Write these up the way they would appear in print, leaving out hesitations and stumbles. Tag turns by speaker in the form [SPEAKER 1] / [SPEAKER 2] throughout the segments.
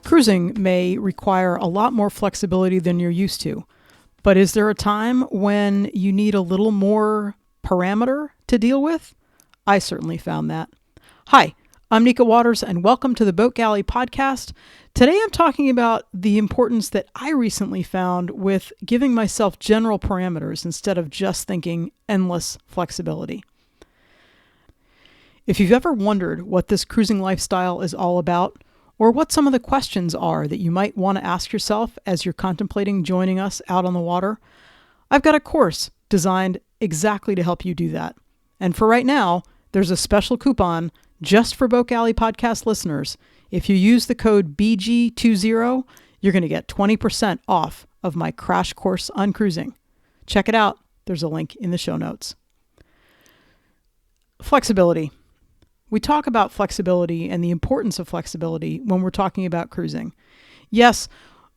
[SPEAKER 1] Cruising may require a lot more flexibility than you're used to, but is there a time when you need a little more parameter to deal with? I certainly found that. Hi, I'm Nika Waters, and welcome to the Boat Galley podcast. Today I'm talking about the importance that I recently found with giving myself general parameters instead of just thinking endless flexibility. If you've ever wondered what this cruising lifestyle is all about, or what some of the questions are that you might want to ask yourself as you're contemplating joining us out on the water, I've got a course designed exactly to help you do that. And for right now, there's a special coupon just for Boat Galley podcast listeners. If you use the code BG20, you're going to get 20% off of my crash course on cruising. Check it out. There's a link in the show notes. Flexibility. We talk about flexibility and the importance of flexibility when we're talking about cruising. Yes,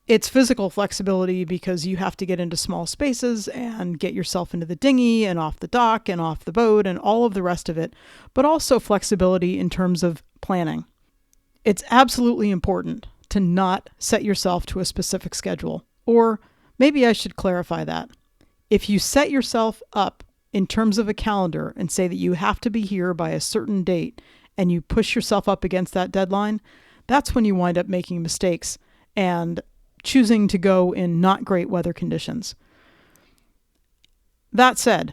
[SPEAKER 1] it's physical flexibility because you have to get into small spaces and get yourself into the dinghy and off the dock and off the boat and all of the rest of it, but also flexibility in terms of planning. It's absolutely important to not set yourself to a specific schedule, or maybe I should clarify that. If you set yourself up in terms of a calendar and say that you have to be here by a certain date and you push yourself up against that deadline, that's when you wind up making mistakes and choosing to go in not great weather conditions. That said,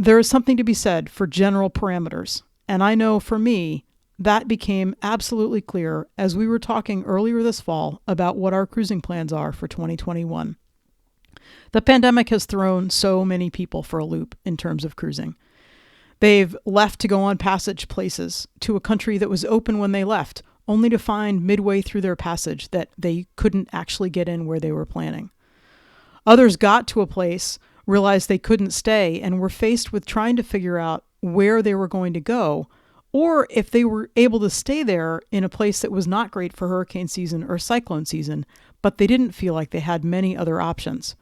[SPEAKER 1] there is something to be said for general parameters. And I know for me, that became absolutely clear as we were talking earlier this fall about what our cruising plans are for 2021. The pandemic has thrown so many people for a loop in terms of cruising. They've left to go on passage places to a country that was open when they left, only to find midway through their passage that they couldn't actually get in where they were planning. Others got to a place, realized they couldn't stay, and were faced with trying to figure out where they were going to go, or if they were able to stay there in a place that was not great for hurricane season or cyclone season, but they didn't feel like they had many other options.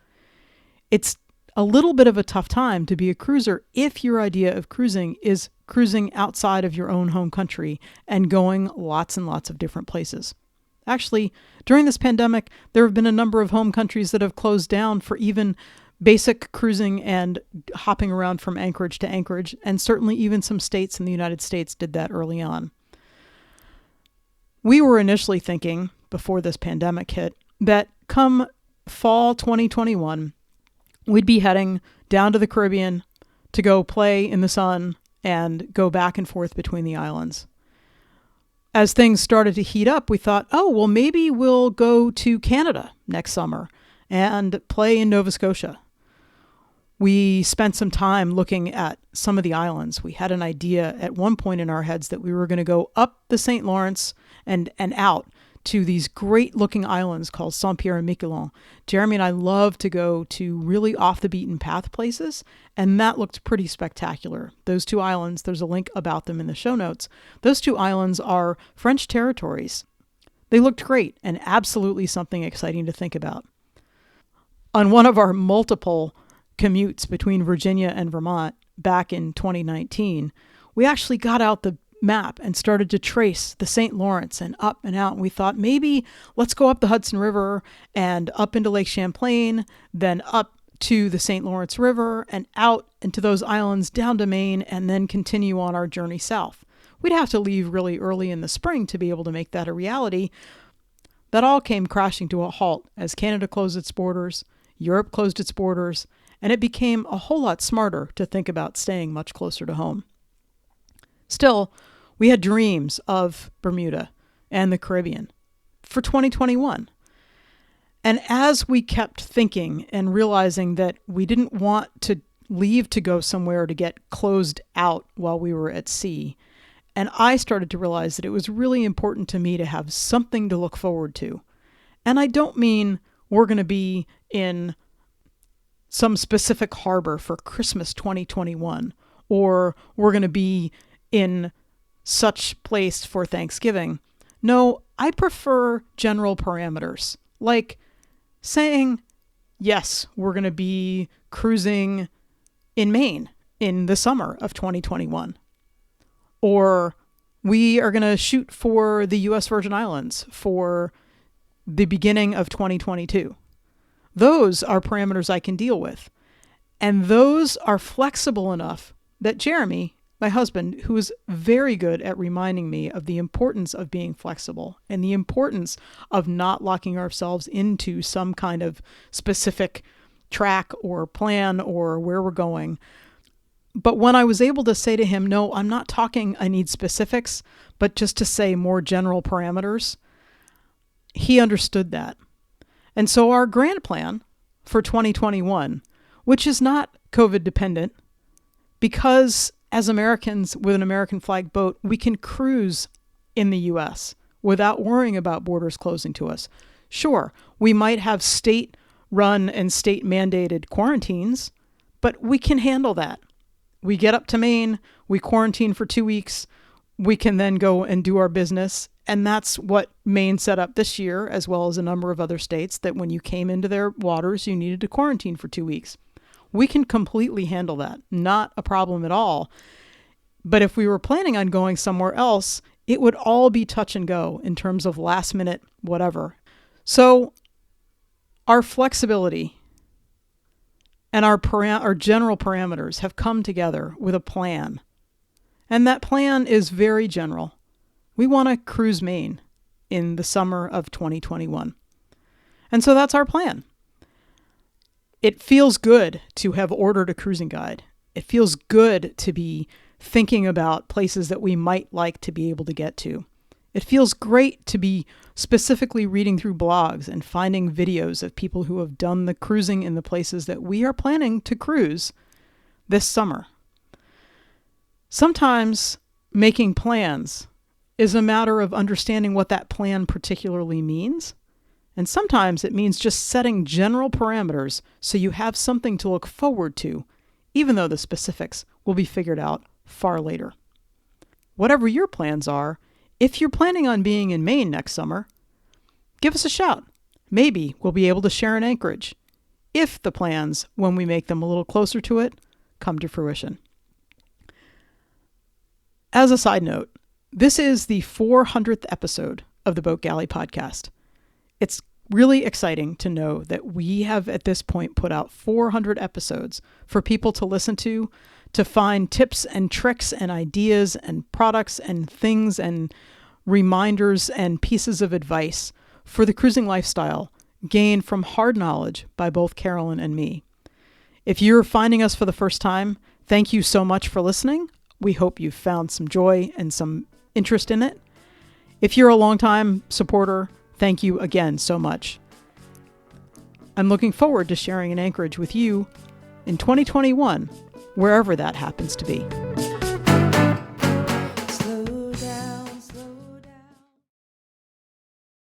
[SPEAKER 1] It's a little bit of a tough time to be a cruiser if your idea of cruising is cruising outside of your own home country and going lots and lots of different places. Actually, during this pandemic, there have been a number of home countries that have closed down for even basic cruising and hopping around from anchorage to anchorage, and certainly even some states in the United States did that early on. We were initially thinking, before this pandemic hit, that come fall 2021, we'd be heading down to the Caribbean to go play in the sun and go back and forth between the islands. As things started to heat up, we thought, well, maybe we'll go to Canada next summer and play in Nova Scotia. We spent some time looking at some of the islands. We had an idea at one point in our heads that we were going to go up the St. Lawrence and out to these great looking islands called Saint-Pierre and Miquelon. Jeremy and I love to go to really off the beaten path places, and that looked pretty spectacular. Those two islands, there's a link about them in the show notes. Those two islands are French territories. They looked great and absolutely something exciting to think about. On one of our multiple commutes between Virginia and Vermont back in 2019, we actually got out the map and started to trace the St. Lawrence and up and out. And we thought maybe let's go up the Hudson River and up into Lake Champlain, then up to the St. Lawrence River and out into those islands down to Maine, and then continue on our journey south. We'd have to leave really early in the spring to be able to make that a reality. That all came crashing to a halt as Canada closed its borders, Europe closed its borders, and it became a whole lot smarter to think about staying much closer to home. Still, we had dreams of Bermuda and the Caribbean for 2021. And as we kept thinking and realizing that we didn't want to leave to go somewhere to get closed out while we were at sea, and I started to realize that it was really important to me to have something to look forward to. And I don't mean we're going to be in some specific harbor for Christmas 2021, or we're going to be in such place for Thanksgiving. No, I prefer general parameters, like saying, yes, we're going to be cruising in Maine in the summer of 2021. Or we are going to shoot for the U.S. Virgin Islands for the beginning of 2022. Those are parameters I can deal with. And those are flexible enough that Jeremy, my husband, who is very good at reminding me of the importance of being flexible and the importance of not locking ourselves into some kind of specific track or plan or where we're going. But when I was able to say to him, no, I'm not talking, I need specifics, but just to say more general parameters, he understood that. And so our grand plan for 2021, which is not COVID dependent, because as Americans with an American flag boat, we can cruise in the U.S. without worrying about borders closing to us. Sure, we might have state-run and state-mandated quarantines, but we can handle that. We get up to Maine, we quarantine for 2 weeks, we can then go and do our business. And that's what Maine set up this year, as well as a number of other states, that when you came into their waters, you needed to quarantine for 2 weeks. We can completely handle that. Not a problem at all. But if we were planning on going somewhere else, it would all be touch and go in terms of last minute whatever. So our flexibility and our general parameters have come together with a plan. And that plan is very general. We want to cruise Maine in the summer of 2021. And so that's our plan. It feels good to have ordered a cruising guide. It feels good to be thinking about places that we might like to be able to get to. It feels great to be specifically reading through blogs and finding videos of people who have done the cruising in the places that we are planning to cruise this summer. Sometimes making plans is a matter of understanding what that plan particularly means. And sometimes it means just setting general parameters so you have something to look forward to, even though the specifics will be figured out far later. Whatever your plans are, if you're planning on being in Maine next summer, give us a shout. Maybe we'll be able to share an anchorage, if the plans, when we make them a little closer to it, come to fruition. As a side note, this is the 400th episode of the Boat Galley podcast. It's really exciting to know that we have at this point put out 400 episodes for people to listen to find tips and tricks and ideas and products and things and reminders and pieces of advice for the cruising lifestyle gained from hard knowledge by both Carolyn and me. If you're finding us for the first time, thank you so much for listening. We hope you found some joy and some interest in it. If you're a longtime supporter, thank you again so much. I'm looking forward to sharing an anchorage with you in 2021, wherever that happens to be.